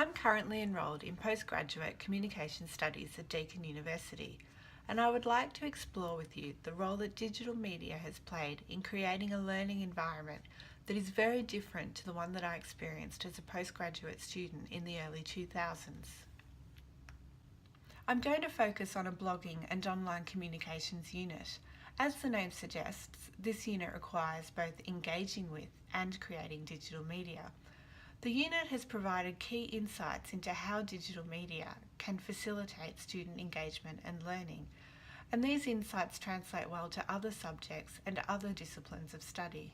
I'm currently enrolled in postgraduate communication studies at Deakin University, and I would like to explore with you the role that digital media has played in creating a learning environment that is very different to the one that I experienced as a postgraduate student in the early 2000s. I'm going to focus on a blogging and online communications unit. As the name suggests, this unit requires both engaging with and creating digital media. The unit has provided key insights into how digital media can facilitate student engagement and learning, and these insights translate well to other subjects and other disciplines of study.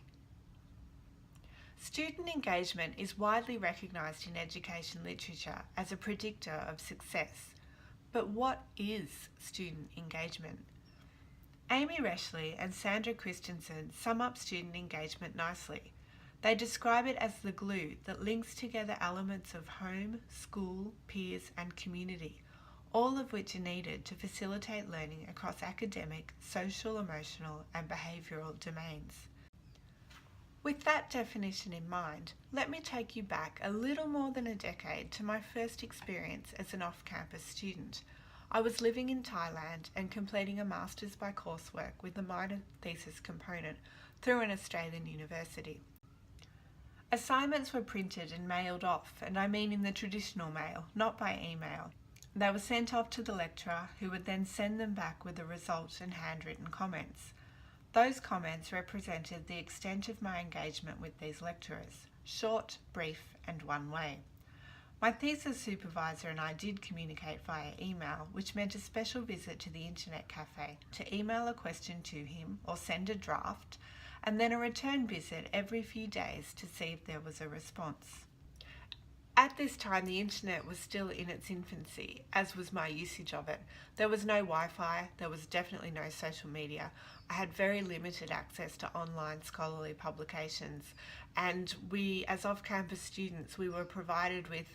Student engagement is widely recognised in education literature as a predictor of success. But what is student engagement? Amy Reschly and Sandra Christenson sum up student engagement nicely. They describe it as the glue that links together elements of home, school, peers and community, all of which are needed to facilitate learning across academic, social, emotional and behavioural domains. With that definition in mind, let me take you back a little more than a decade to my first experience as an off-campus student. I was living in Thailand and completing a Masters by coursework with a minor thesis component through an Australian university. Assignments were printed and mailed off, and I mean in the traditional mail, not by email. They were sent off to the lecturer, who would then send them back with the result and handwritten comments. Those comments represented the extent of my engagement with these lecturers, short, brief and one way. My thesis supervisor and I did communicate via email, which meant a special visit to the internet cafe to email a question to him or send a draft, and then a return visit every few days to see if there was a response. At this time, the internet was still in its infancy, as was my usage of it. There was no Wi-Fi, there was definitely no social media. I had very limited access to online scholarly publications, and we, as off-campus students, we were provided with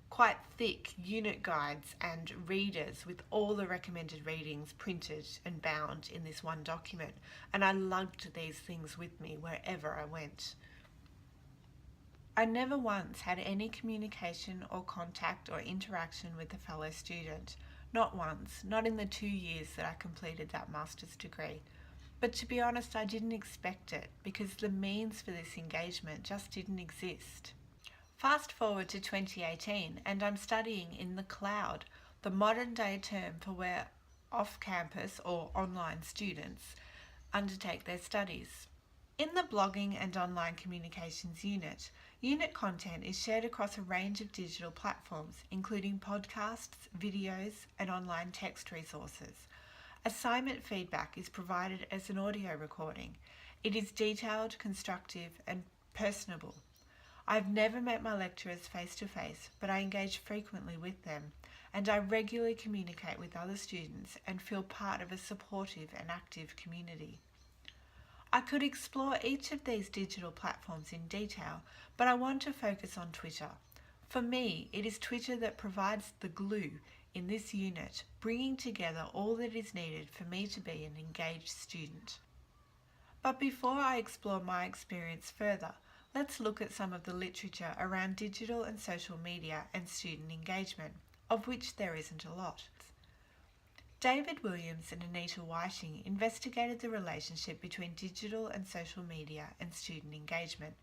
quite thick unit guides and readers with all the recommended readings printed and bound in this one document, and I lugged these things with me wherever I went. I never once had any communication or contact or interaction with a fellow student. Not once, not in the 2 years that I completed that master's degree. But to be honest, I didn't expect it because the means for this engagement just didn't exist. Fast forward to 2018 and I'm studying in the cloud, the modern day term for where off-campus or online students undertake their studies. In the blogging and online communications unit content is shared across a range of digital platforms, including podcasts, videos, and online text resources. Assignment feedback is provided as an audio recording. It is detailed, constructive, and personable. I've never met my lecturers face to face, but I engage frequently with them, and I regularly communicate with other students and feel part of a supportive and active community. I could explore each of these digital platforms in detail, but I want to focus on Twitter. For me, it is Twitter that provides the glue in this unit, bringing together all that is needed for me to be an engaged student. But before I explore my experience further, let's look at some of the literature around digital and social media and student engagement, of which there isn't a lot. David Williams and Anita Whiting investigated the relationship between digital and social media and student engagement.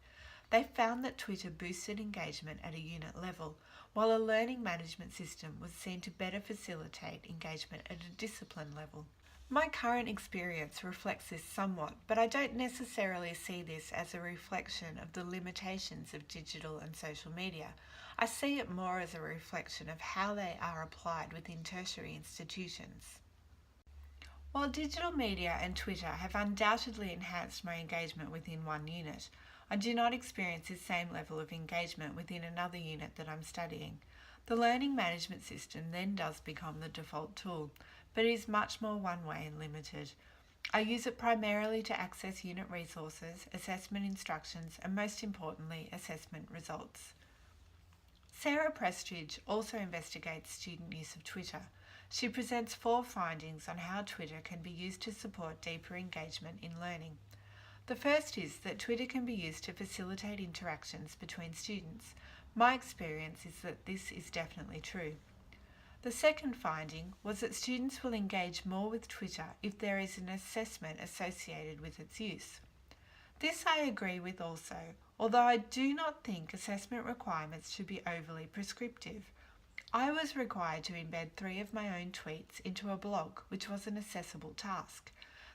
They found that Twitter boosted engagement at a unit level, while a learning management system was seen to better facilitate engagement at a discipline level. My current experience reflects this somewhat, but I don't necessarily see this as a reflection of the limitations of digital and social media. I see it more as a reflection of how they are applied within tertiary institutions. While digital media and Twitter have undoubtedly enhanced my engagement within one unit, I do not experience the same level of engagement within another unit that I'm studying. The learning management system then does become the default tool, but it is much more one-way and limited. I use it primarily to access unit resources, assessment instructions, and most importantly, assessment results. Sarah Prestridge also investigates student use of Twitter. She presents 4 findings on how Twitter can be used to support deeper engagement in learning. The first is that Twitter can be used to facilitate interactions between students. My experience is that this is definitely true. The second finding was that students will engage more with Twitter if there is an assessment associated with its use. This I agree with also, although I do not think assessment requirements should be overly prescriptive. I was required to embed 3 of my own tweets into a blog, which was an accessible task.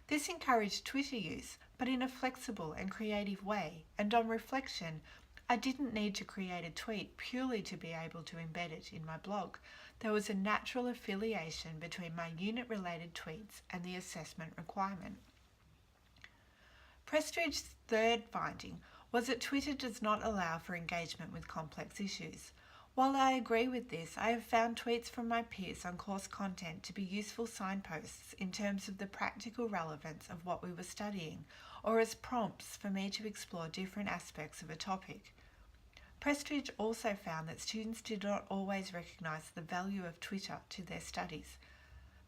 This encouraged Twitter use, but in a flexible and creative way, and on reflection, I didn't need to create a tweet purely to be able to embed it in my blog. There was a natural affiliation between my unit-related tweets and the assessment requirement. Prestridge's third finding was that Twitter does not allow for engagement with complex issues. While I agree with this, I have found tweets from my peers on course content to be useful signposts in terms of the practical relevance of what we were studying, or as prompts for me to explore different aspects of a topic. Prestridge also found that students did not always recognise the value of Twitter to their studies.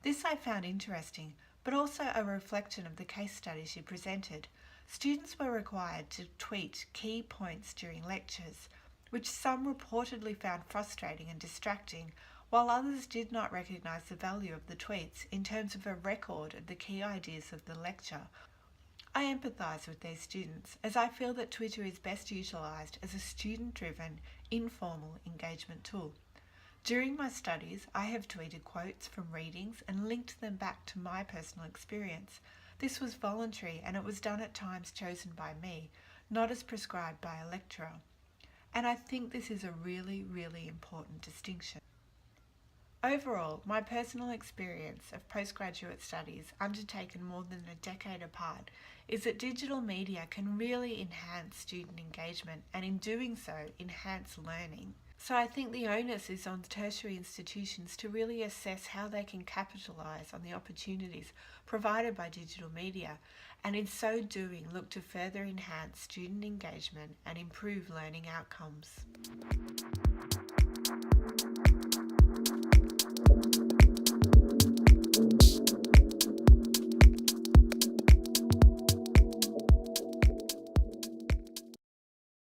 This I found interesting, but also a reflection of the case study she presented. Students were required to tweet key points during lectures, which some reportedly found frustrating and distracting, while others did not recognise the value of the tweets in terms of a record of the key ideas of the lecture. I empathise with these students, as I feel that Twitter is best utilised as a student-driven, informal engagement tool. During my studies, I have tweeted quotes from readings and linked them back to my personal experience. This was voluntary, and it was done at times chosen by me, not as prescribed by a lecturer. And I think this is a really, really important distinction. Overall, my personal experience of postgraduate studies undertaken more than a decade apart is that digital media can really enhance student engagement and in doing so enhance learning. So I think the onus is on tertiary institutions to really assess how they can capitalise on the opportunities provided by digital media, and in so doing look to further enhance student engagement and improve learning outcomes.